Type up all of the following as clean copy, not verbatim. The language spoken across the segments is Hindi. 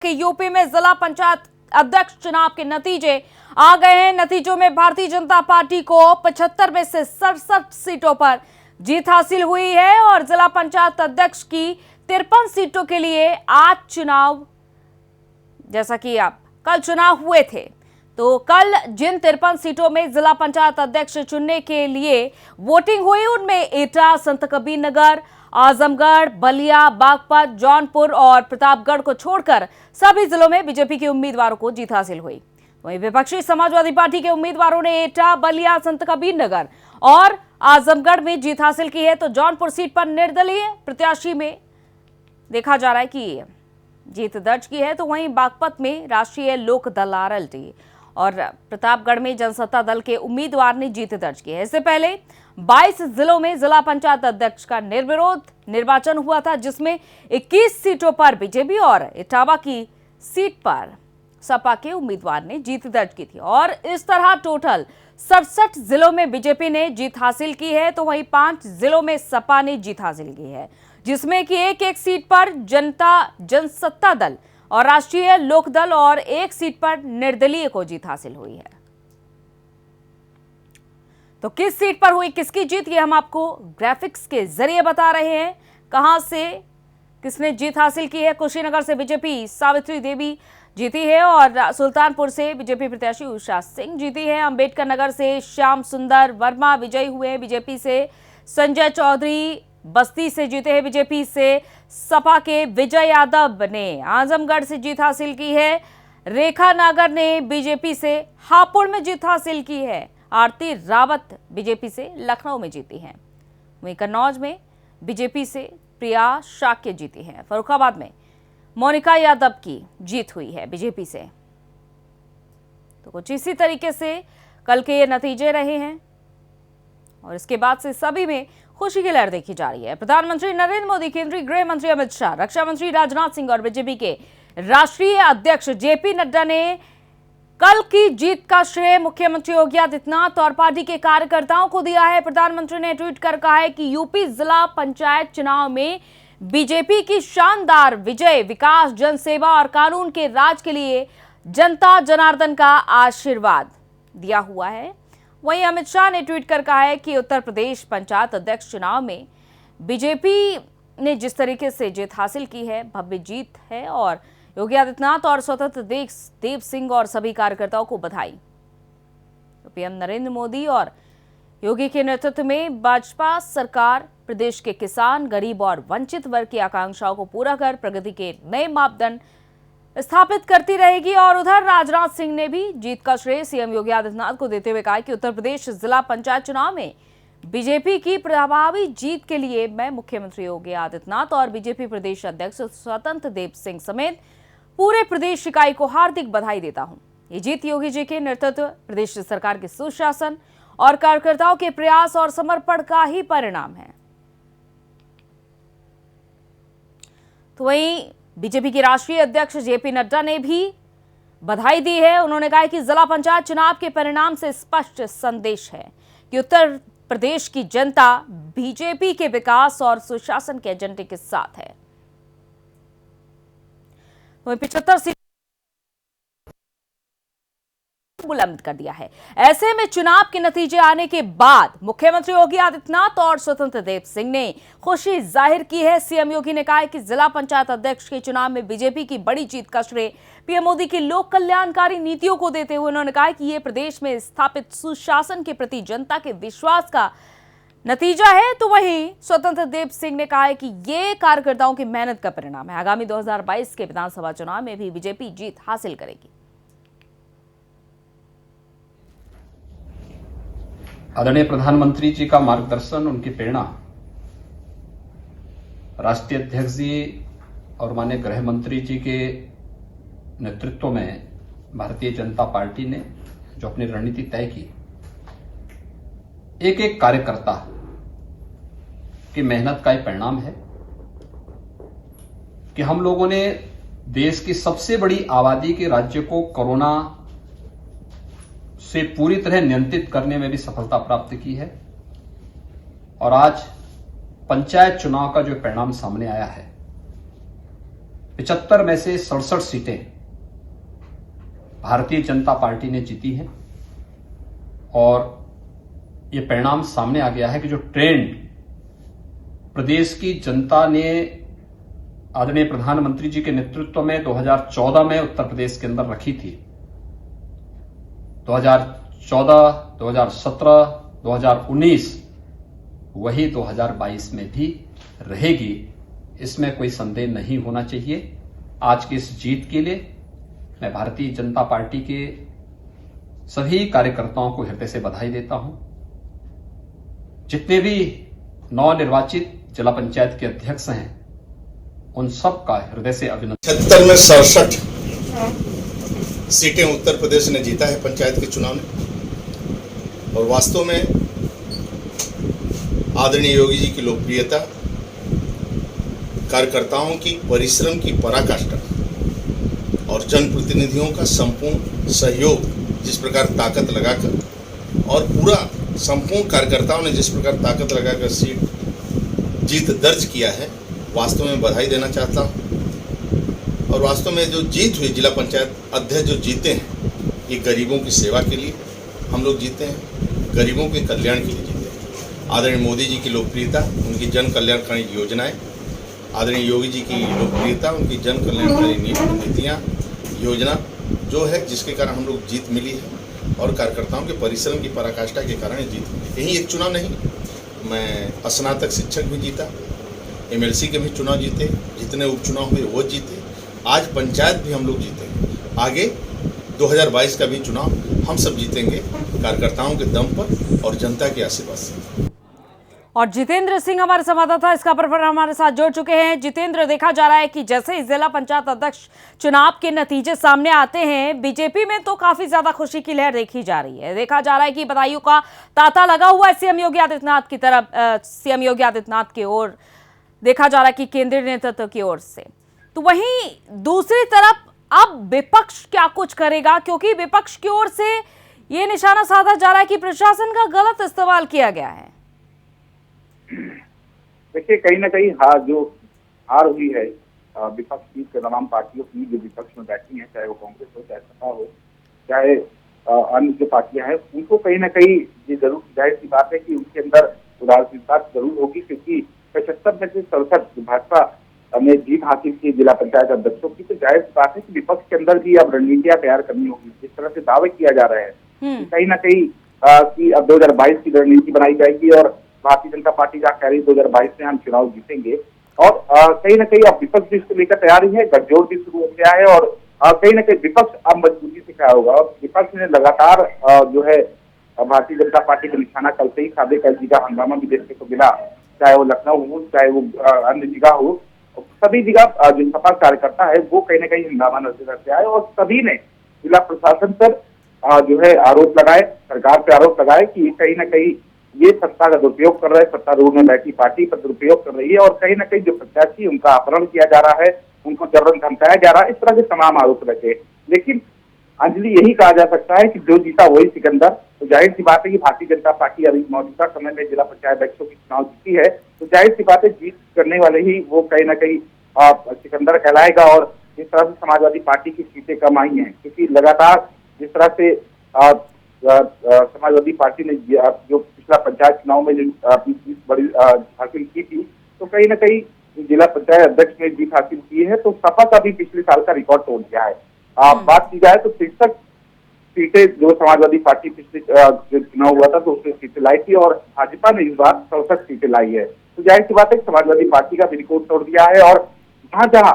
कि यूपी में जिला पंचायत अध्यक्ष चुनाव के नतीजे आ गए हैं। नतीजों में भारतीय जनता पार्टी को 75 में से 67 सीटों पर जीत हासिल हुई है और जिला पंचायत अध्यक्ष की 53 सीटों के लिए आज चुनाव, जैसा कि आप कल चुनाव हुए थे, तो कल जिन 53 सीटों में जिला पंचायत अध्यक्ष चुनने के लिए वोटिंग हुई उनमें एटा, संत कबीर नगर, आजमगढ़, बलिया, बागपत, जौनपुर और प्रतापगढ़ को छोड़कर सभी जिलों में बीजेपी के उम्मीदवारों को जीत हासिल हुई। वहीं विपक्षी समाजवादी पार्टी के उम्मीदवारों ने एटा, बलिया, संत कबीर नगर और आजमगढ़ में जीत हासिल की है, तो जौनपुर सीट पर निर्दलीय प्रत्याशी में देखा जा रहा है कि जीत दर्ज की है। तो वहीं बागपत में राष्ट्रीय लोक दल आरएलडी और प्रतापगढ़ में जनसत्ता दल के उम्मीदवार ने जीत दर्ज की है। इससे पहले 22 जिलों में जिला पंचायत अध्यक्ष का निर्विरोध निर्वाचन हुआ था, जिसमें 21 सीटों पर बीजेपी और इटावा की सीट पर सपा के उम्मीदवार ने जीत दर्ज की थी और इस तरह टोटल 67 जिलों में बीजेपी ने जीत हासिल की है, तो वहीं 5 जिलों में सपा ने जीत हासिल की है, जिसमें कि एक सीट पर जनसत्ता दल और राष्ट्रीय लोक दल और एक सीट पर निर्दलीय को जीत हासिल हुई है। तो किस सीट पर हुई किसकी जीत, ये हम आपको ग्राफिक्स के जरिए बता रहे हैं। कहां से किसने जीत हासिल की है। कुशीनगर से बीजेपी सावित्री देवी जीती है और सुल्तानपुर से बीजेपी प्रत्याशी उषा सिंह जीती है। अंबेडकर नगर से श्याम सुंदर वर्मा विजयी हुए हैं बीजेपी से। संजय चौधरी बस्ती से जीते हैं बीजेपी से। सपा के विजय यादव ने आजमगढ़ से जीत हासिल की है। रेखा नागर ने बीजेपी से हापुड़ में जीत हासिल की है। आरती रावत बीजेपी से लखनऊ में जीती हैं। वहीं कन्नौज में बीजेपी से प्रिया शाक्य जीती हैं। फर्रुखाबाद में मोनिका यादव की जीत हुई है बीजेपी से। तो कुछ इसी तरीके से कल के ये नतीजे रहे हैं और इसके बाद से सभी में खुशी की लहर देखी जा रही है। प्रधानमंत्री नरेंद्र मोदी, केंद्रीय गृह मंत्री अमित शाह, रक्षा मंत्री राजनाथ सिंह और बीजेपी के राष्ट्रीय अध्यक्ष जेपी नड्डा ने कल की जीत का श्रेय मुख्यमंत्री योगी आदित्यनाथ और पार्टी के कार्यकर्ताओं को दिया है। प्रधानमंत्री ने ट्वीट कर कहा है कि यूपी जिला पंचायत चुनाव में बीजेपी की शानदार विजय विकास, जनसेवा और कानून के राज के लिए जनता जनार्दन का आशीर्वाद दिया हुआ है। वहीं अमित शाह ने ट्वीट कर कहा है कि उत्तर प्रदेश पंचायत अध्यक्ष चुनाव में बीजेपी ने जिस तरीके से जीत हासिल की है, भव्य जीत है और योगी आदित्यनाथ और स्वतंत्र देव सिंह और सभी कार्यकर्ताओं को बधाई। तो पीएम नरेंद्र मोदी और योगी के नेतृत्व में भाजपा सरकार प्रदेश के किसान, गरीब और वंचित वर्ग की आकांक्षाओं को पूरा कर प्रगति के नए मापदंड स्थापित करती रहेगी। और उधर राजनाथ सिंह ने भी जीत का श्रेय सीएम योगी आदित्यनाथ को देते हुए कहा कि उत्तर प्रदेश जिला पंचायत चुनाव में बीजेपी की प्रभावी जीत के लिए मैं मुख्यमंत्री योगी आदित्यनाथ और बीजेपी प्रदेश अध्यक्ष स्वतंत्र देव सिंह समेत पूरे प्रदेश इकाई को हार्दिक बधाई देता हूं। ये जीत योगी जी के नेतृत्व, प्रदेश सरकार के सुशासन और कार्यकर्ताओं के प्रयास और समर्पण का ही परिणाम है। तो वहीं बीजेपी के राष्ट्रीय अध्यक्ष जेपी नड्डा ने भी बधाई दी है। उन्होंने कहा कि जिला पंचायत चुनाव के परिणाम से स्पष्ट संदेश है कि उत्तर प्रदेश की जनता बीजेपी के विकास और सुशासन के एजेंडे के साथ है। 75 सीट बुलंद कर दिया है। ऐसे में चुनाव के नतीजे आने के बाद मुख्यमंत्री योगी आदित्यनाथ और स्वतंत्र देव सिंह ने खुशी जाहिर की है। सीएम योगी ने कहा है कि जिला पंचायत अध्यक्ष के चुनाव में बीजेपी की बड़ी जीत का श्रेय पीएम मोदी की लोक कल्याणकारी नीतियों को देते हुए उन्होंने कहा कि यह प्रदेश में स्थापित सुशासन के प्रति जनता के विश्वास का नतीजा है। तो वहीं स्वतंत्र देव सिंह ने कहा है कि ये कार्यकर्ताओं की मेहनत का परिणाम है। आगामी 2022 के विधानसभा चुनाव में भी बीजेपी जीत हासिल करेगी। आदरणीय प्रधानमंत्री जी का मार्गदर्शन, उनकी प्रेरणा, राष्ट्रीय अध्यक्ष जी और माननीय गृह मंत्री जी के नेतृत्व में भारतीय जनता पार्टी ने जो अपनी रणनीति तय की, एक एक कार्यकर्ता की मेहनत का एक परिणाम है कि हम लोगों ने देश की सबसे बड़ी आबादी के राज्य को कोरोना से पूरी तरह नियंत्रित करने में भी सफलता प्राप्त की है। और आज पंचायत चुनाव का जो परिणाम सामने आया है, 75 में से 67 सीटें भारतीय जनता पार्टी ने जीती हैं और ये परिणाम सामने आ गया है कि जो ट्रेंड प्रदेश की जनता ने आदरणीय प्रधानमंत्री जी के नेतृत्व में 2014 में उत्तर प्रदेश के अंदर रखी थी, 2014, 2017, 2019 वही 2022 में भी रहेगी, इसमें कोई संदेह नहीं होना चाहिए। आज की इस जीत के लिए मैं भारतीय जनता पार्टी के सभी कार्यकर्ताओं को हृदय से बधाई देता हूं। जितने भी नवनिर्वाचित जिला पंचायत के अध्यक्ष हैं उन सब का हृदय से अभिनंदन। 76 में 67 सीटें उत्तर प्रदेश ने जीता है पंचायत के चुनाव में, और वास्तव में आदरणीय योगी जी की लोकप्रियता, कार्यकर्ताओं की परिश्रम की पराकाष्ठा और जनप्रतिनिधियों का संपूर्ण सहयोग, जिस प्रकार ताकत लगाकर और पूरा संपूर्ण कार्यकर्ताओं ने जिस प्रकार ताकत लगाकर जीत दर्ज किया है, वास्तव में बधाई देना चाहता हूं। और वास्तव में जो जीत हुई, जिला पंचायत अध्यक्ष जो जीते हैं, ये गरीबों की सेवा के लिए हम लोग जीते हैं, गरीबों के कल्याण के लिए जीते हैं। आदरणीय मोदी जी की लोकप्रियता, उनकी जन कल्याणकारी योजनाएं, आदरणीय योगी जी की लोकप्रियता, उनकी जन कल्याणकारी नीतियाँ, योजना जो है, जिसके कारण हम लोग जीत मिली है, और कार्यकर्ताओं के परिश्रम की पराकाष्ठा के कारण जीत मिली। यही एक चुनाव नहीं, मैं स्नातक शिक्षक भी जीता, एमएलसी के भी चुनाव जीते, जितने उपचुनाव हुए वो जीते, आज पंचायत भी हम लोग जीतेंगे। आगे 2022 का भी चुनाव हम सब जीतेंगे, कार्यकर्ताओं के दम पर और जनता के आशीर्वाद से। और जितेंद्र सिंह हमारे संवाददाता इस खबर पर हमारे साथ जुड़ चुके हैं। जितेंद्र, देखा जा रहा है कि जैसे ही जिला पंचायत अध्यक्ष चुनाव के नतीजे सामने आते हैं, बीजेपी में तो काफी ज्यादा खुशी की लहर देखी जा रही है। देखा जा रहा है कि बधाइयों का तांता लगा हुआ है सीएम योगी आदित्यनाथ की तरफ, सीएम योगी आदित्यनाथ की ओर, देखा जा रहा है कि केंद्रीय नेतृत्व की ओर से। तो वहीं दूसरी तरफ अब विपक्ष क्या कुछ करेगा, क्योंकि विपक्ष की ओर से ये निशाना साधा जा रहा है कि प्रशासन का गलत इस्तेमाल किया गया है। देखिए, कहीं ना कहीं जो हार हुई है विपक्ष की, तमाम पार्टियों की जो विपक्ष में बैठी हैं, चाहे वो कांग्रेस हो, चाहे सपा हो, चाहे अन्य जो पार्टियां हैं, उनको कहीं ना कहीं ये जरूर जाहिर सी बात है कि उनके अंदर उदासीनता जरूर होगी, क्योंकि 75 में से 67 भाजपा ने जीत हासिल की जिला पंचायत अध्यक्षों की, तो जाहिर सी बात है कि विपक्ष के अंदर भी अब रणनीतियां तैयार करनी होगी। जिस तरह से दावे किया जा रहा है कहीं ना कहीं कि अब 2022 की रणनीति बनाई जाएगी और भारतीय जनता पार्टी का कह रही 2022 में हम चुनाव जीतेंगे, और कहीं ना कहीं अब विपक्ष भी इसको लेकर तैयार ही है, गठजोड़ भी शुरू हो गया है, और कहीं ना कहीं विपक्ष अब मजबूती से क्या होगा। और विपक्ष ने लगातार जो है भारतीय जनता पार्टी का निशाना कल से ही साधे, कल जगह हंगामा भी देखने को मिला, चाहे वो लखनऊ हो, चाहे वो अन्य जगह हो, सभी जगह जो सपा कार्यकर्ता है वो कहीं ना कहीं हंगामा नजर करते आए, और सभी ने जिला प्रशासन पर जो है आरोप लगाए, सरकार पे आरोप लगाए कि कहीं ना कहीं ये सत्ता का दुरुपयोग कर रहा है, सत्तारूढ़ में बैठी पार्टी पर दुरुपयोग कर रही है, और कहीं ना कहीं जो प्रत्याशी उनका अपहरण किया जा रहा है, उनको जबरन धमकाया जा रहा है, इस तरह के तमाम आरोप लगे। लेकिन अंजलि, यही कहा जा सकता है कि जो जीता वही सिकंदर। तो जाहिर सी बात है कि भारतीय जनता पार्टी अभी मौजूदा समय में जिला पंचायत अध्यक्षों की चुनाव जीती है, तो जाहिर सी बात है जीत करने वाले ही वो कहीं ना कहीं सिकंदर कहलाएगा। और जिस तरह से समाजवादी पार्टी की सीटें कम आई हैं, क्योंकि लगातार जिस तरह से समाजवादी पार्टी ने जो पिछला पंचायत चुनाव में जो बड़ी हासिल की थी, तो कहीं ना कहीं जिला पंचायत अध्यक्ष ने जीत हासिल की है, तो सपा का भी पिछले साल का रिकॉर्ड तोड़ दिया है। बात की जाए तो 63 सीटें जो समाजवादी पार्टी पिछले जो चुनाव हुआ था तो उसमें सीटें लाई थी, और भाजपा ने इस बार 67 सीटें लाई है। तो जाहिर सी बात है समाजवादी पार्टी का भी रिकॉर्ड तोड़ दिया है, और जहां जहां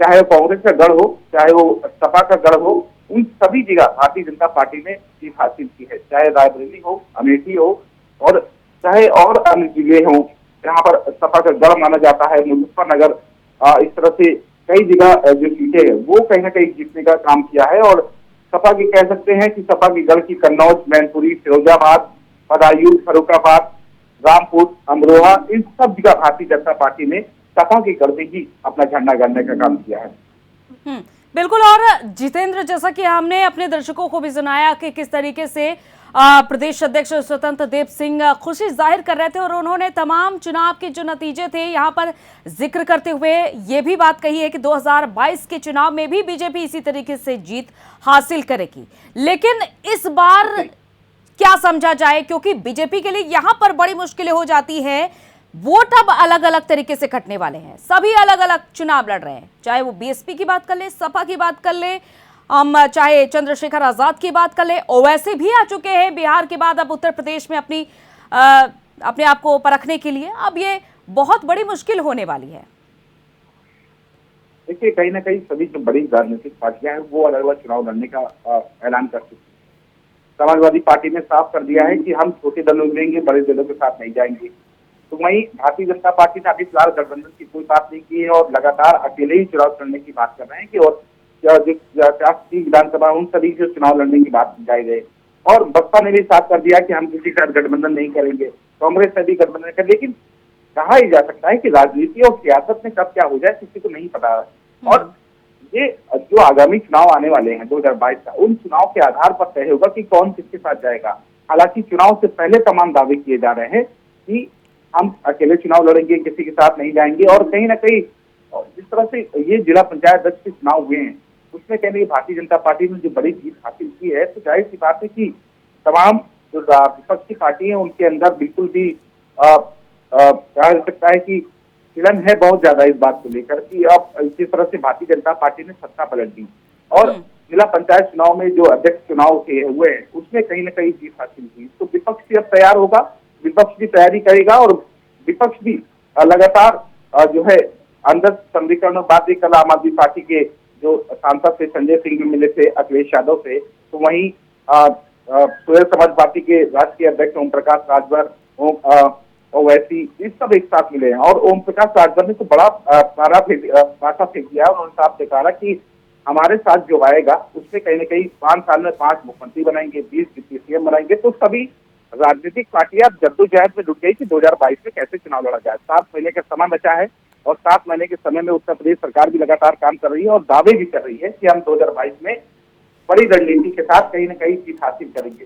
चाहे वो कांग्रेस का गढ़ हो, चाहे वो सपा का गढ़ हो, उन सभी जगह भारतीय जनता पार्टी ने जीत हासिल की है, चाहे रायबरेली हो, अमेठी हो, और चाहे और अन्य जिले हों जहाँ पर सपा का गढ़ माना जाता है, मुजफ्फरनगर, इस तरह से कई जगह जो सीटें हैं वो कहीं ना कहीं जीतने का काम किया है। और सपा की कह सकते हैं कि सपा की गढ़ की कन्नौज, मैनपुरी, फिरोजाबाद, बदायूं, फर्रुखाबाद, रामपुर, अमरोहा, इन सब जगह भारतीय जनता पार्टी ने सपा के गढ़ में ही अपना झंडा गाड़ने का काम किया है। बिल्कुल। और जितेंद्र, जैसा कि हमने अपने दर्शकों को भी सुनाया कि किस तरीके से प्रदेश अध्यक्ष स्वतंत्र देव सिंह खुशी जाहिर कर रहे थे और उन्होंने तमाम चुनाव के जो नतीजे थे यहाँ पर जिक्र करते हुए ये भी बात कही है कि 2022 के चुनाव में भी बीजेपी इसी तरीके से जीत हासिल करेगी। लेकिन इस बार क्या समझा जाए, क्योंकि बीजेपी के लिए यहाँ पर बड़ी मुश्किलें हो जाती है। वोट अब अलग अलग तरीके से कटने वाले हैं, सभी अलग अलग चुनाव लड़ रहे हैं, चाहे वो बीएसपी की बात कर ले, सपा की बात कर ले, हम चाहे चंद्रशेखर आजाद की बात कर ले, ओवैसी भी आ चुके हैं बिहार के बाद अब उत्तर प्रदेश में अपने आप को परखने के लिए। अब ये बहुत बड़ी मुश्किल होने वाली है। देखिए, कहीं ना कहीं सभी जो बड़ी राजनीतिक पार्टियां हैं वो अलग अलग चुनाव लड़ने का ऐलान कर चुकी है। समाजवादी पार्टी ने साफ कर दिया है कि हम छोटे दलों में लेंगे, बड़े दलों के साथ नहीं जाएंगे। तो वहीं भारतीय जनता पार्टी ने अभी फिलहाल गठबंधन की कोई बात नहीं की है और लगातार अकेले ही चुनाव लड़ने की बात कर रहे हैं कि और जो विधानसभा उन सभी से चुनाव लड़ने की बात जारी रहे। और बसपा ने भी साफ कर दिया कि हम किसी का गठबंधन नहीं करेंगे, कांग्रेस से भी गठबंधन कर। लेकिन कहा ही जा सकता है कि राजनीति और सियासत में कब क्या हो जाए किसी को नहीं पता। और ये जो आगामी चुनाव आने वाले हैं 2022 का, उन चुनाव के आधार पर तय होगा कि कौन किसके साथ जाएगा। हालांकि चुनाव से पहले तमाम दावे किए जा रहे हैं कि हम अकेले चुनाव लड़ेंगे, किसी के साथ नहीं जाएंगे। और कहीं ना कहीं जिस तरह से ये जिला पंचायत अध्यक्ष के चुनाव हुए हैं उसमें कहीं ना भारतीय जनता पार्टी ने जो बड़ी जीत हासिल की है, तो जाहिर सी बात है कि तमाम जो विपक्षी पार्टी है उनके अंदर बिल्कुल भी कहा जा सकता है कि हिलन है बहुत ज्यादा इस बात को लेकर कि अब इसी तरह से भारतीय जनता पार्टी ने सत्ता पलट दी। और जिला पंचायत चुनाव में जो अध्यक्ष चुनाव के हुए हैं उसमें कहीं ना कहीं जीत हासिल की। तो विपक्ष भी अब तैयार होगा, विपक्ष भी तैयारी करेगा और विपक्ष भी लगातार जो है अंदर समीकरण बात कल आम आदमी पार्टी के जो सांसद थे संजय सिंह भी मिले थे अखिलेश यादव से, तो वहीं सुहेल समाज पार्टी के राष्ट्रीय अध्यक्ष ओम प्रकाश राजभर ओवैसी इस सब एक साथ मिले हैं। और ओम प्रकाश राजभर ने तो बड़ा पासा फेंक दिया। उन्होंने साफ से कहा कि हमारे साथ जो आएगा उसमें कहीं ना कहीं 5 साल में 5 मुख्यमंत्री बनाएंगे, 20 डिप्टी सीएम बनाएंगे। तो सभी राजनीतिक पार्टियां जद्दोजहद में जुट गई कि 2022 में कैसे चुनाव लड़ा जाए। 7 महीने का समय बचा है और 7 महीने के समय में उत्तर प्रदेश सरकार भी लगातार काम कर रही है और दावे भी कर रही है कि हम 2022 में बड़ी रणनीति के साथ कहीं न कहीं जीत हासिल करेंगे।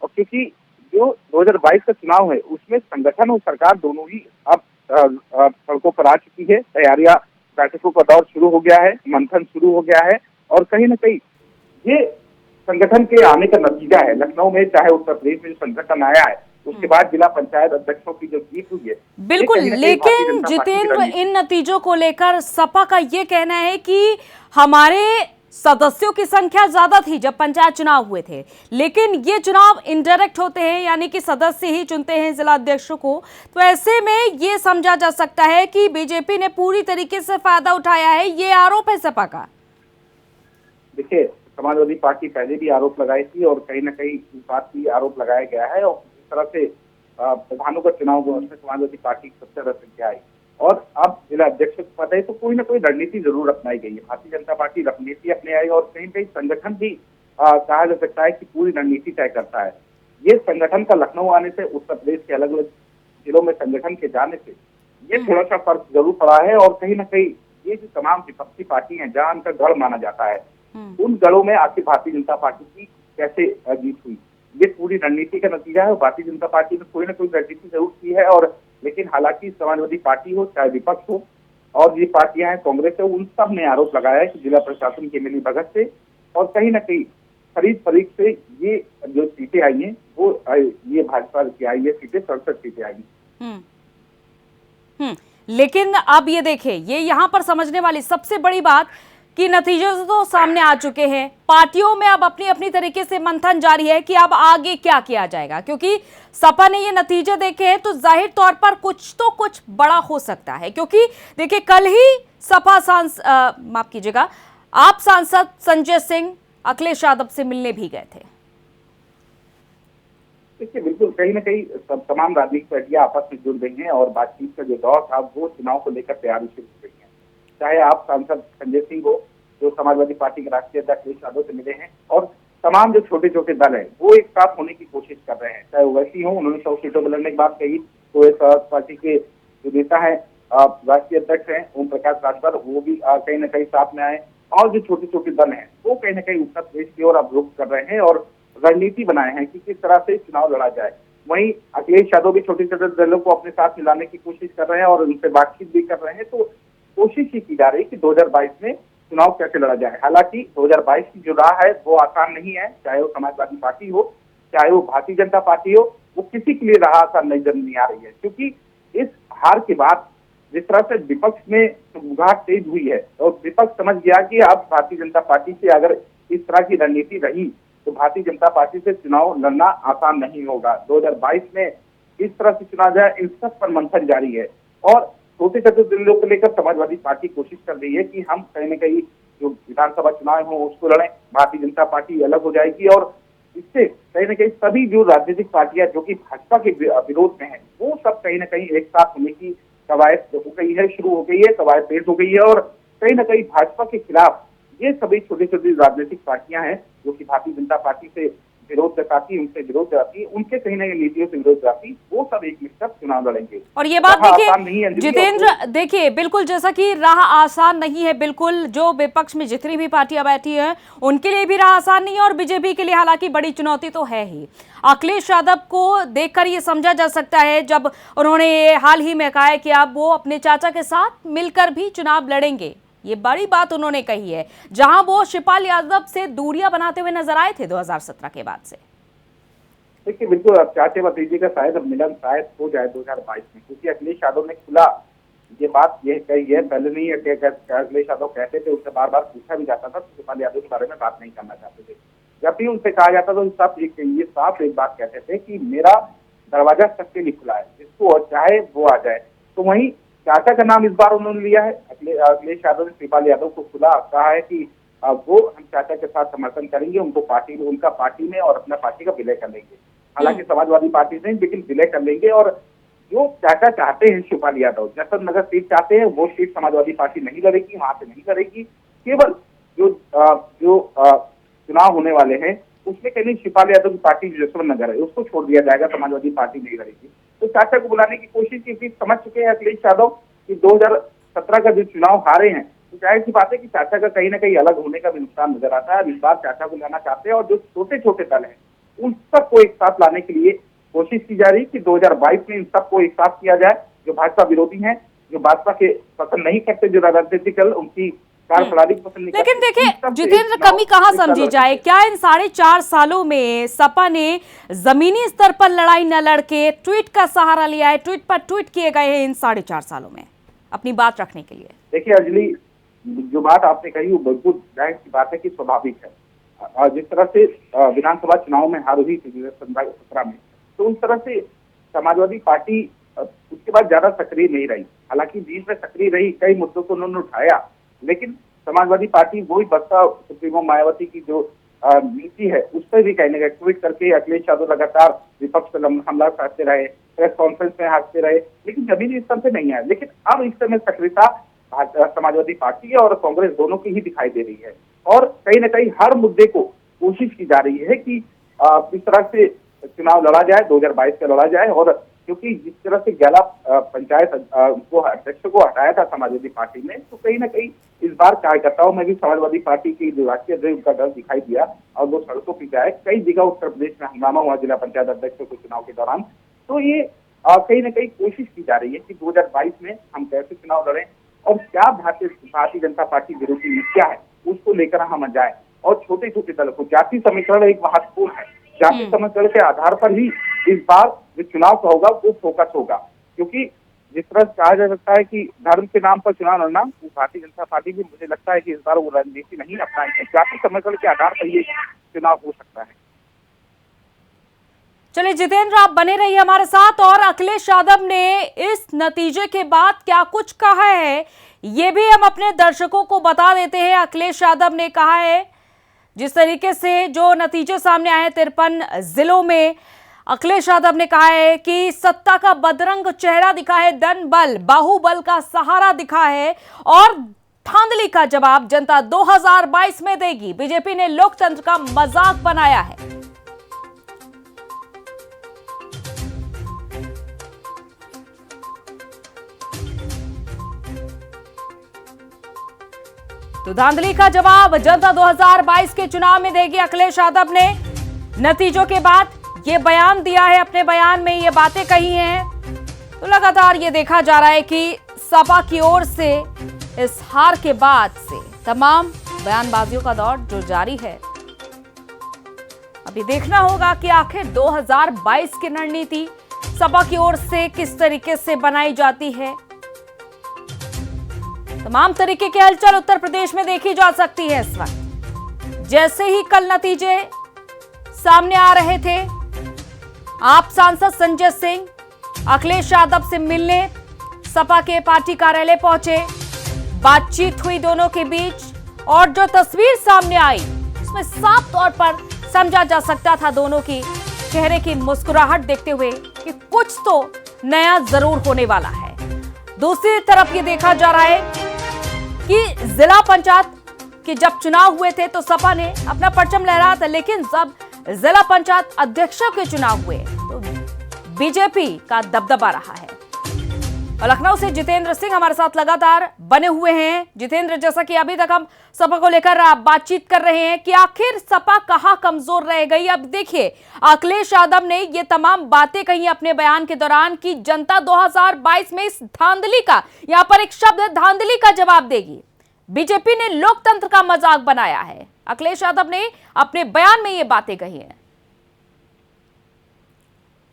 और क्योंकि जो 2022 का चुनाव है उसमें संगठन और सरकार दोनों ही अब सड़कों पर आ चुकी है, तैयारियां बैठकों का दौर शुरू हो गया है, मंथन शुरू हो गया है। और कहीं न कहीं ये संगठन के आने का नतीजा है। लखनऊ में चाहे उत्तर प्रदेश में जो संगठन आया है उसके बाद जिला पंचायत अध्यक्षों की जो जीत हुई है। बिल्कुल, लेकिन जितेंद्र, इन नतीजों को लेकर सपा का ये कहना है कि हमारे सदस्यों की संख्या ज्यादा थी जब पंचायत चुनाव हुए थे, लेकिन ये चुनाव इनडायरेक्ट होते हैं, यानी कि सदस्य ही चुनते हैं जिला अध्यक्षों को। तो ऐसे में ये समझा जा सकता है कि बीजेपी ने पूरी तरीके से फायदा उठाया है, ये आरोप है सपा का। देखिए, समाजवादी पार्टी पहले भी आरोप लगाई थी और कहीं ना कहीं इस बात की आरोप लगाया गया है। और इस तरह से प्रधानों का चुनाव हुआ उसमें समाजवादी पार्टी की सबसे ज्यादा संख्या आई और अब जिला अध्यक्ष को पता है तो कोई ना कोई रणनीति जरूर अपनाई गई है। भारतीय जनता पार्टी रणनीति अपने आई और कहीं कहीं संगठन भी कहा जा सकता है कि पूरी रणनीति तय करता है। ये संगठन का लखनऊ आने से, उत्तर प्रदेश के अलग अलग जिलों में संगठन के जाने से ये थोड़ा सा फर्क जरूर पड़ा है। और कहीं ना कहीं ये जो तमाम विपक्षी पार्टी है जहाँ उनका गढ़ माना जाता है, उन गढ़ों में आखिर भारतीय जनता पार्टी की कैसे जीत हुई, ये पूरी रणनीति का नतीजा है। भारतीय जनता पार्टी ने कोई ना कोई रणनीति जरूर की है। और लेकिन हालांकि समाजवादी पार्टी हो चाहे विपक्ष हो और ये पार्टियां हैं कांग्रेस है, उन सब ने आरोप लगाया है कि जिला प्रशासन की मिली भगत से और कहीं ना कहीं खरीद फरीद से ये जो सीटें आई हैं वो ये भाजपा की आई है सीटें, 67 सीटें आई। लेकिन अब ये देखिए, ये यहाँ पर समझने वाली सबसे बड़ी बात कि नतीजे तो सामने आ चुके हैं, पार्टियों में अब अपनी अपनी तरीके से मंथन जारी है कि अब आगे क्या किया जाएगा। क्योंकि सपा ने ये नतीजे देखे हैं तो जाहिर तौर पर कुछ बड़ा हो सकता है। क्योंकि देखिए, कल ही सपा माफ कीजिएगा, आप सांसद संजय सिंह अखिलेश यादव से मिलने भी गए थे। देखिए, बिल्कुल कहीं ना कहीं तमाम राजनीतिक पार्टियां आपस में जुड़ गई हैं और बातचीत का जो दौर था वो चुनाव को लेकर तैयारी शुरू हो गई है। चाहे आप सांसद संजय सिंह हो जो समाजवादी पार्टी के राष्ट्रीय अध्यक्ष अखिलेश यादव से मिले हैं और तमाम जो छोटे छोटे दल हैं वो एक साथ होने की कोशिश कर रहे हैं। चाहे ओवैसी हो, उन्होंने 100 सीटों में लड़ने की बात कही, तो इस पार्टी के जो नेता है राष्ट्रीय अध्यक्ष हैं ओम प्रकाश राजभर, वो भी कहीं ना कहीं साथ में आए। और जो छोटे छोटे दल हैं वो कहीं ना कहीं उत्तर प्रदेश की ओर अब रुख कर रहे हैं और रणनीति बनाए हैं कि किस तरह से चुनाव लड़ा जाए। वहीं अखिलेश यादव भी छोटे छोटे दलों को अपने साथ मिलाने की कोशिश कर रहे हैं और उनसे बातचीत भी कर रहे हैं। तो कोशिश ही की जा रही है कि 2022 में चुनाव कैसे लड़ा जाए। हालांकि 2022 की जो राह है वो आसान नहीं है, चाहे वो समाजवादी पार्टी हो, चाहे वो भारतीय जनता पार्टी हो, वो किसी के लिए राह आसान नजर नहीं आ रही है। क्योंकि इस हार के बाद जिस तरह से विपक्ष में उगाहट तेज हुई है और विपक्ष समझ गया कि अब भारतीय जनता पार्टी से अगर इस तरह की रणनीति रही तो भारतीय जनता पार्टी से चुनाव लड़ना आसान नहीं होगा। 2022 में इस तरह से चुनाव जाए, इन सब पर मंथन जारी है और छोटे छोटे जिलों को लेकर समाजवादी पार्टी कोशिश कर रही है कि हम कहीं न कहीं जो विधानसभा चुनाव हो उसको लड़ें, भारतीय जनता पार्टी अलग हो जाएगी और इससे कहीं न कहीं सभी जो राजनीतिक पार्टियां जो कि भाजपा के विरोध में है वो सब कहीं न कहीं एक साथ होने की कवायद हो गई है, शुरू हो गई है, कवायद तेज हो गई है और कहीं न कहीं भाजपा के खिलाफ ये सभी छोटी छोटी राजनीतिक पार्टियां हैं जो कि भारतीय जनता पार्टी से विरोध जताती, उनसे विरोध जताती, उनके कहीं ना कहीं नीतियों से विरोध जताती, वो सब एक मिलकर चुनाव लड़ेंगे। और ये बात देखिए जितेंद्र, देखिए बिल्कुल जैसा कि राह आसान नहीं है, बिल्कुल जो विपक्ष में जितनी भी पार्टियां बैठी हैं उनके लिए भी राह आसान नहीं है और बीजेपी के लिए हालांकि बड़ी चुनौती तो है ही। अखिलेश यादव को देखकर ये समझा जा सकता है जब उन्होंने हाल ही में कहा है कि अब वो अपने चाचा के साथ मिलकर भी चुनाव लड़ेंगे। ये बड़ी बात उन्होंने कही है, जहां वो शिवपाल यादव से दूरियां बनाते हुए नजर आए थे 2017 के बाद से। देखिए बिल्कुल अब चाचे भतीजे का शायद अब मिलन शायद हो जाए 2022 में, क्योंकि अखिलेश यादव ने खुला ये बात यह कही है। पहले नहीं अखिलेश यादव कहते थे, उनसे बार बार पूछा भी जाता था तो शिवपाल यादव के बारे में बात नहीं करना चाहते थे। जब भी उनसे कहा जाता था तो ये साफ एक बात कहते थे कि मेरा दरवाजा सबके लिए खुला है, जिसको चाहे वो आ जाए। तो वहीं चाचा का नाम इस बार उन्होंने लिया है। अखिलेश यादव ने शिवपाल यादव को खुला कहा है कि वो हम चाचा के साथ समर्थन करेंगे, उनको उनका पार्टी में और अपना पार्टी का विलय कर लेंगे। हालांकि समाजवादी पार्टी से लेकिन विलय कर लेंगे और जो चाचा चाहते हैं शिवपाल यादव, जसवंत नगर सीट चाहते हैं, वो सीट समाजवादी पार्टी नहीं लड़ेगी, वहां से नहीं लड़ेगी। केवल जो चुनाव होने वाले हैं उसमें कहीं शिवपाल यादव की पार्टी जो जसवंत नगर है उसको छोड़ दिया जाएगा, समाजवादी पार्टी नहीं लड़ेगी। तो चाचा को बुलाने की कोशिश की, समझ चुके हैं अखिलेश यादव कि 2017 का जो चुनाव हारे हैं तो जाहिर सी बात है कि चाचा का कहीं ना कहीं अलग होने का भी नुकसान नजर आता है। इस बार चाचा को लाना चाहते हैं और जो छोटे छोटे दल हैं उन सबको एक साथ लाने के लिए कोशिश की जा रही है कि 2022 में इन सबको एक साथ किया जाए। जो भाजपा विरोधी हैं, जो भाजपा के पसंद नहीं करते, जो राजनीतिक दल उनकी कार्यप्रणाली पसंद नहीं। लेकिन देखिए जितेंद्र, कमी कहाँ समझी जाए? क्या इन 4.5 सालों में सपा ने जमीनी स्तर पर लड़ाई न लड़के ट्वीट का सहारा लिया है? ट्वीट पर ट्वीट किए गए हैं इन 4.5 सालों में अपनी बात रखने के लिए। देखिए अंजलि, जो बात आपने कही वो बिल्कुल जाहिर सी बात है कि स्वाभाविक है। और जिस तरह से विधानसभा चुनाव में हार हुई थी 2017 में, तो उस तरह से समाजवादी पार्टी उसके बाद ज्यादा सक्रिय नहीं रही। हालांकि बीच में सक्रिय रही, कई मुद्दों को उन्होंने उठाया, लेकिन समाजवादी पार्टी वही बसपा सुप्रीमो मायावती की जो नीति है उस पर भी कहने का ट्वीट करके अखिलेश यादव लगातार विपक्ष पर हमला करते रहे, प्रेस कॉन्फ्रेंस में हारते रहे, लेकिन जमीनी स्तर से नहीं आया। लेकिन अब इस समय सक्रियता समाजवादी पार्टी और कांग्रेस दोनों की ही दिखाई दे रही है और कहीं ना कहीं हर मुद्दे को कोशिश की जा रही है कि इस तरह से चुनाव लड़ा जाए, 2022 का लड़ा जाए। और क्योंकि जिस तरह से 11 पंचायत को अध्यक्ष को हटाया था समाजवादी पार्टी में, तो कहीं ना कहीं इस बार कार्यकर्ताओं में भी समाजवादी पार्टी की जो राष्ट्रीय अध्यक्ष का डर दिखाई दिया और वो सड़कों पर जाए। कई जगह उत्तर प्रदेश में हंगामा हुआ जिला पंचायत अध्यक्षों के चुनाव के दौरान। तो ये कहीं ना कहीं कोशिश की जा रही है कि 2022 में हम कैसे चुनाव लड़ें और क्या भारतीय जनता पार्टी विरोधी नीतियां है उसको लेकर हम जाए। और छोटे छोटे दलों को जाति समीकरण एक महत्वपूर्ण है, जाति समीकरण के आधार पर ही इस बार जो चुनाव का होगा वो फोकस होगा। क्योंकि जिस तरह कहा जा सकता है कि धर्म के नाम पर चुनाव लड़ना, वो भारतीय जनता पार्टी भी मुझे लगता है कि इस बार वो रणनीति नहीं अपनाएंगे। जाति समीकरण के आधार पर ये चुनाव हो सकता है। चलिए जितेंद्र, आप बने रहिए हमारे साथ। और अखिलेश यादव ने इस नतीजे के बाद क्या कुछ कहा है ये भी हम अपने दर्शकों को बता देते हैं। अखिलेश यादव ने कहा है, जिस तरीके से जो नतीजे सामने आए 53 जिलों में, अखिलेश यादव ने कहा है कि सत्ता का बदरंग चेहरा दिखा है, धन बल बाहुबल का सहारा दिखा है और धांधली का जवाब जनता 2022 में देगी। बीजेपी ने लोकतंत्र का मजाक बनाया है। तो धांधली का जवाब जनता 2022 के चुनाव में देगी। अखिलेश यादव ने नतीजों के बाद ये बयान दिया है, अपने बयान में ये बातें कही हैं। तो लगातार ये देखा जा रहा है कि सपा की ओर से इस हार के बाद से तमाम बयानबाजियों का दौर जो जारी है। अभी देखना होगा कि आखिर 2022 की रणनीति सपा की ओर से किस तरीके से बनाई जाती है। तमाम तरीके की हलचल उत्तर प्रदेश में देखी जा सकती है इस वक्त। जैसे ही कल नतीजे सामने आ रहे थे, आप सांसद संजय सिंह अखिलेश यादव से मिलने सपा के पार्टी कार्यालय पहुंचे, बातचीत हुई दोनों के बीच और जो तस्वीर सामने आई उसमें साफ तौर पर समझा जा सकता था दोनों की चेहरे की मुस्कुराहट देखते हुए कि कुछ तो नया जरूर होने वाला है। दूसरी तरफ ये देखा जा रहा है कि जिला पंचायत के जब चुनाव हुए थे तो सपा ने अपना परचम लहराया था, लेकिन जब जिला पंचायत अध्यक्षों के चुनाव हुए तो बीजेपी का दबदबा रहा है। और लखनऊ से जितेंद्र सिंह हमारे साथ लगातार बने हुए हैं। जितेंद्र, जैसा कि अभी तक हम सपा को लेकर बातचीत कर रहे हैं कि आखिर सपा कहां कमजोर रह गई। अब देखिए, अखिलेश यादव ने ये तमाम बातें कही अपने बयान के दौरान कि जनता 2022 में इस धांधली का, यहां पर एक शब्द है धांधली का जवाब देगी। बीजेपी ने लोकतंत्र का मजाक बनाया है। अखिलेश यादव ने अपने बयान में ये बातें कही हैं।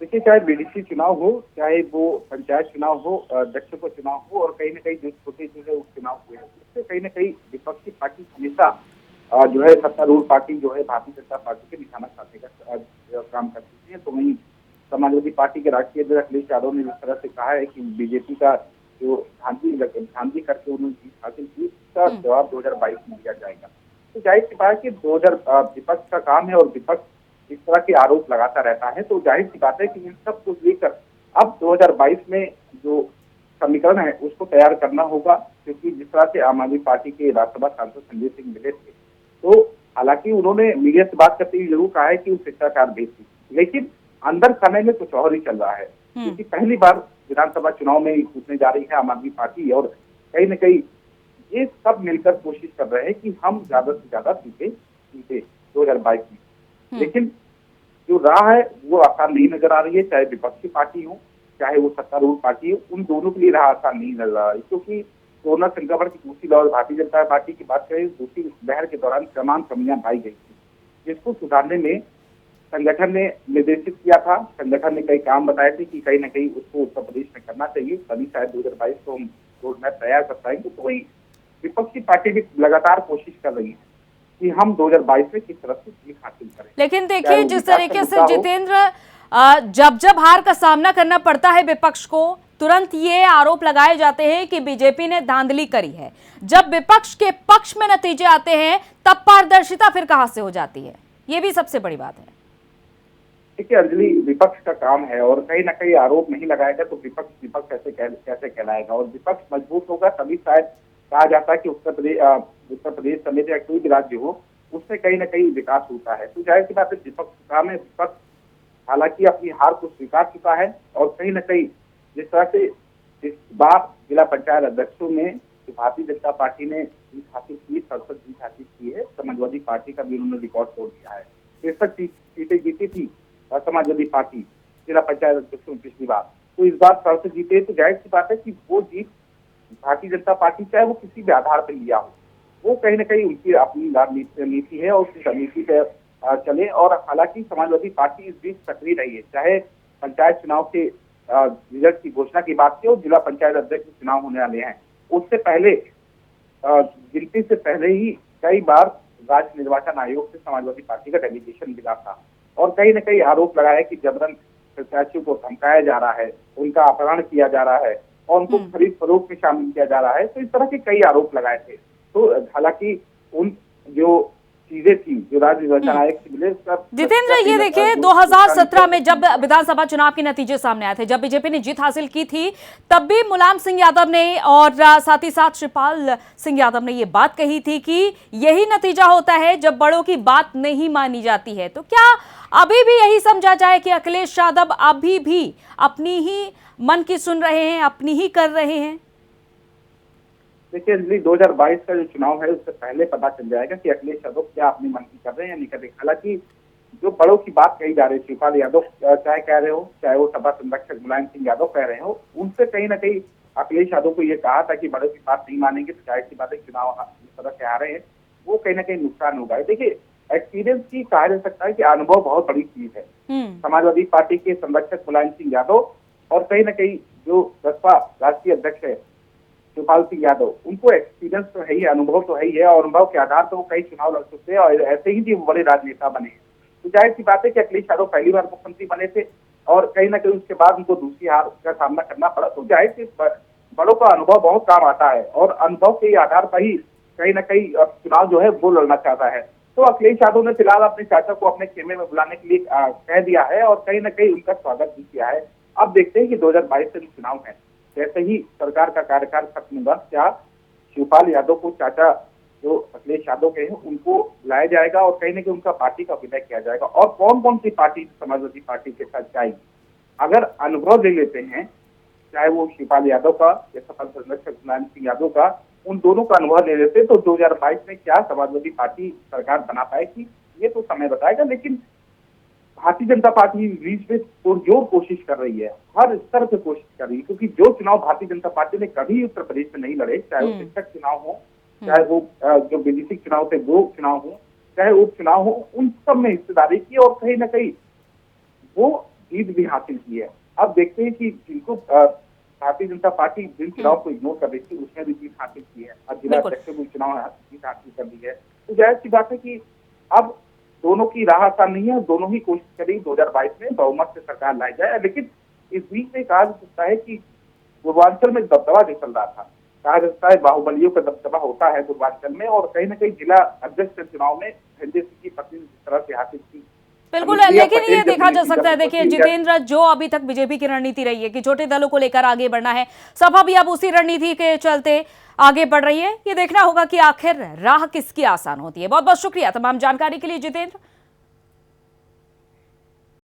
देखिए, चाहे बीडीसी चुनाव हो, चाहे वो पंचायत चुनाव हो, अध्यक्ष को चुनाव हो, और कहीं न कहीं जो छोटे जो है उपचुनाव हुए हैं, उससे कहीं न कहीं विपक्षी पार्टी हमेशा जो है सत्तारूढ़ पार्टी जो है भारतीय जनता पार्टी के निशाना साधने का काम करती है। तो वहीं समाजवादी पार्टी के राष्ट्रीय अध्यक्ष अखिलेश यादव ने जिस तरह से कहा है कि बीजेपी का जो धांधली करके उन्होंने जीत हासिल की, उसका जवाब 2022 में दिया जाएगा। तो जाहिर सी बात है कि विपक्ष का काम है और विपक्ष इस तरह के आरोप लगाता रहता है। तो जाहिर सी बात है कि इन सब को लेकर अब 2022 में जो समीकरण है उसको तैयार करना होगा, क्योंकि जिस तरह से आम आदमी पार्टी के राज्यसभा सांसद संजय सिंह मिले थे, तो हालांकि उन्होंने मीडिया से बात करते हुए जरूर कहा है कि वो शिष्टाचार भेजी, लेकिन अंदर समय में कुछ और ही चल रहा है। क्योंकि पहली बार विधानसभा चुनाव में कूदने जा रही है आम आदमी पार्टी, और कहीं न कहीं ये सब मिलकर कोशिश कर रहे हैं कि हम ज्यादा से ज्यादा सीटें जीते 2022 में। लेकिन जो राह है वो आसान नहीं नजर आ रही है, चाहे विपक्षी पार्टी हो चाहे वो सत्तारूढ़ पार्टी हो, उन दोनों के लिए राह आसान नहीं नजर आ रही, क्योंकि कोरोना संक्रमण की दूसरी लहर भारतीय जनता पार्टी की बात करें, दूसरी लहर के दौरान तमाम कमियां पाई गई थी, जिसको सुधारने में संगठन ने निर्देशित किया था। संगठन ने कई काम बताए थे कि कहीं ना कहीं उसको उत्तर प्रदेश में करना चाहिए, तभी शायद 2022 को हम रोड मैप तैयार कर पाएंगे। तो वही विपक्षी पार्टी भी लगातार कोशिश कर रही है कि हम 2022 में किस तरह से जीत हासिल करें। लेकिन देखिए, जिस तरीके से जितेंद्र जब हार का सामना करना पड़ता है विपक्ष को, तुरंत ये आरोप लगाए जाते हैं कि बीजेपी ने धांधली करी है। जब विपक्ष के पक्ष में नतीजे आते हैं तब पारदर्शिता फिर कहां से हो जाती है, ये भी सबसे बड़ी बात है। देखिए अंजलि, विपक्ष का काम है और कहीं ना कहीं आरोप नहीं लगाएगा तो विपक्ष कैसे कहलाएगा, और विपक्ष मजबूत होगा तभी शायद कहा जाता है कि उत्तर प्रदेश समेत या कोई भी राज्य हो उससे कहीं ना कहीं विकास होता है। तो जाहिर सी बात है विपक्ष का काम है। विपक्ष हालांकि अपनी हार को स्वीकार चुका है, और कहीं ना कहीं जिस तरह से इस बार जिला पंचायत अध्यक्षों में जो भारतीय जनता पार्टी ने जीत हासिल की, संसद जीत हासिल की है, समाजवादी पार्टी का भी उन्होंने रिकॉर्ड तोड़ दिया है। 63 सीटें जीती थी समाजवादी पार्टी जिला पंचायत अध्यक्षों में पिछली बार, तो इस बार संसद जीते। तो जाहिर सी बात है कि वो जीत भारतीय जनता पार्टी चाहे वो किसी भी आधार पर लिया हो, वो कहीं ना कहीं उनकी अपनी नीति है और उस नीति पे चले। और हालांकि समाजवादी पार्टी इस बीच सक्रिय रही है, चाहे पंचायत चुनाव के रिजल्ट की घोषणा की बात की और जिला पंचायत अध्यक्ष चुनाव होने वाले हैं, उससे पहले गिनती से पहले ही कई बार राज्य निर्वाचन आयोग से समाजवादी पार्टी का डेलीगेशन मिला था, और कहीं न कहीं आरोप लगाया कि जबरन प्रत्याशियों को धमकाया जा रहा है, उनका अपहरण किया जा रहा है और उनको खरीद फरोख्त में शामिल किया जा रहा है। तो इस तरह के कई आरोप लगाए थे। तो हालांकि उन जो चीजें थी जो राज्य निर्वाचन आयोग से मिले, जितेंद्र, ये देखिए 2017 में जब विधानसभा चुनाव के नतीजे सामने आए थे, जब बीजेपी ने जीत हासिल की थी, तब भी मुलायम सिंह यादव ने और साथ ही साथ शिवपाल सिंह यादव ने ये बात कही थी कि यही नतीजा होता है जब बड़ों की बात नहीं मानी जाती है। तो क्या अभी भी यही समझा जाए कि अखिलेश यादव अभी भी अपनी ही मन की सुन रहे हैं, अपनी ही कर रहे हैं? देखिए अंजलि, 2022 का जो चुनाव है उससे पहले पता चल जाएगा कि अखिलेश यादव क्या अपनी मन की कर रहे हैं या नहीं कर रहे। हालांकि जो बड़ों की बात कही जा रही है, शिवपाल यादव चाहे कह रहे हो, चाहे वो सपा संरक्षक मुलायम सिंह यादव कह रहे हो, उनसे कहीं ना कहीं अखिलेश यादव को ये कहा था कि बड़ों की बात नहीं मानेंगे तो जाहिर सी बात है चुनाव जिस तरह से आ रहे हैं वो कहीं ना कहीं नुकसान होगा। देखिए एक्सपीरियंस की कहा जा सकता है कि अनुभव बहुत बड़ी चीज है। समाजवादी पार्टी के संरक्षक मुलायम सिंह यादव और कहीं ना कहीं जो बसपा राष्ट्रीय अध्यक्ष है शिवपाल सिंह यादव, उनको एक्सपीरियंस तो है ही, अनुभव तो है ही है, और अनुभव के आधार पर वो कई चुनाव लड़ चुके हैं और ऐसे ही भी वो बड़े राजनेता बने हैं। तो जाहिर सी बात है कि अखिलेश यादव पहली बार मुख्यमंत्री बने थे और कहीं ना कहीं उसके बाद उनको दूसरी हार का सामना करना पड़ा। तो जाहिर सी बड़ों का अनुभव बहुत काम आता है और अनुभव के आधार पर ही कहीं ना कहीं चुनाव जो है वो लड़ना चाहता है। तो अखिलेश यादव ने फिलहाल अपने चाचा को अपने खेमे में बुलाने के लिए कह दिया है और कहीं ना कहीं उनका स्वागत भी किया है। अब देखते हैं कि 2022 से जो चुनाव है, जैसे ही सरकार का कार्यकाल खत्म होगा, क्या शिवपाल यादव को चाचा जो अखिलेश यादव के हैं उनको लाया जाएगा और कहीं ना कहीं उनका पार्टी का विलय किया जाएगा, और कौन कौन सी पार्टी समाजवादी पार्टी के साथ जाएगी। अगर अनुभव ले लेते हैं, चाहे वो शिवपाल यादव का या सपा संरक्षक मुलायम सिंह यादव का, उन दोनों का अनुभव ले लेते तो 2022 में क्या समाजवादी पार्टी सरकार बना पाएगी ये तो समय बताएगा। लेकिन भारतीय जनता पार्टी बीच में पुरजोर कोशिश कर रही है, हर स्तर पे कोशिश कर रही है, क्योंकि जो चुनाव भारतीय जनता पार्टी ने कभी उत्तर प्रदेश में नहीं लड़े, चाहे वो शिक्षक चुनाव हो, चाहे वो जो विदेशी चुनाव थे वो चुनाव हो, चाहे उपचुनाव हो, उन सब में हिस्सेदारी की और कहीं ना कहीं वो जीत भी हासिल की है। अब देखते हैं कि जिनको भारतीय जनता पार्टी जिन चुनाव को इग्नोर कर रही थी उसमें भी जीत हासिल की है, अब जिला अध्यक्ष को चुनाव जीत हासिल कर ली है। तो जाहिर सी बात है कि अब दोनों की राह आसान नहीं है, दोनों ही कोशिश करेंगे 2022 में बहुमत से सरकार लाई जाए। लेकिन इस बीच में कहा जा सकता है कि पूर्वांचल में दबदबा जो चल रहा था, कहा जाता है बाहुबलियों का दबदबा होता है पूर्वांचल में, और कहीं ना कहीं जिला अध्यक्ष के चुनाव में संजय सिंह की पत्नी जिस तरह से हासिल की, बिल्कुल। लेकिन ये देखा जा सकता है, देखिए जितेंद्र, जो अभी तक बीजेपी की रणनीति रही है कि छोटे दलों को लेकर आगे बढ़ना है, सपा भी अब उसी रणनीति के चलते आगे बढ़ रही है। ये देखना होगा कि आखिर राह किसकी आसान होती है। बहुत बहुत शुक्रिया तमाम जानकारी के लिए जितेंद्र।